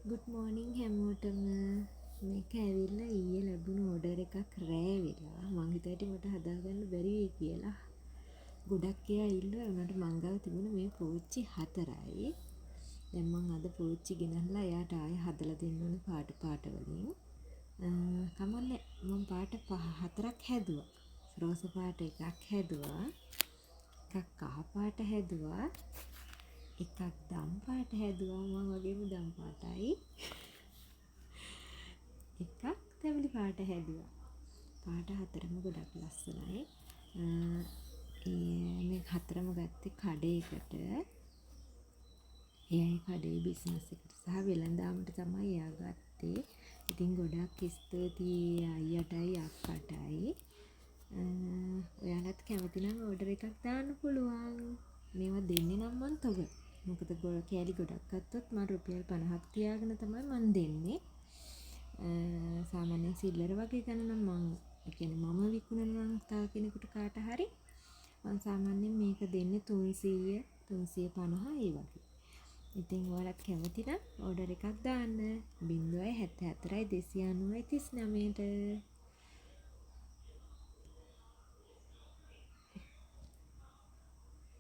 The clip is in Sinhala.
ගුඩ් මෝනිින් හැමෝටම මේක ඇවිල්ලා ඊයේ ලැබුණු ඕඩර් එකක් රෑ වෙලා මං හිතුවට මට හදාගන්න බැරි වෙයි කියලා. ගොඩක් ඒවා ඉල්ලුවා උනට මං ගාව තිබුණ මේ පෝච්චි 4යි. දැන් මං අද පෝච්චි ගෙනල්ලා එයාට ආයෙ හදලා දෙන්න ඕනේ පාට වලින්. කමන්නේ මං පාට 4ක් හැදුවා. රෝස පාට එකක් හැදුවා. එකක් කහ පාට හැදුවා. එකක් දම් පාට හැදුවා මම වගේම දම් පාටයි. එකක් තැඹිලි පාට හැදුවා. පාට 4ම ගොඩක් ලස්සනයි. මේ 4ම ගත්තේ කඩේකට. එයාගේ කඩේ බිස්නස් එකට සහ වෙළඳාමට තමයි එයා ගත්තේ. ඉතින් ගොඩක් ස්තුතියි අයියටයි අක්කටයි. ඔයාලත් කැමති නම් ඕඩර් එකක් දාන්න පුළුවන්. මේවා දෙන්නේ නම් මං තොග. මොකද කෑලි ගොඩක් ගත්තොත් මම රුපියල් 50ක් තියාගෙන තමයි මං දෙන්නේ. සාමාන්‍යයෙන් සිල්ලර වගේ ගන්න නම් ඒ කියන්නේ මම විකුණනවා නම් තව කෙනෙකුට කාට හරි මං සාමාන්‍යයෙන් මේක දෙන්නේ 300 350 ඒ වගේ. ඉතින් ඔයාලත් කැමති නම් ඕඩර් එකක් දාන්න 074 290 39ට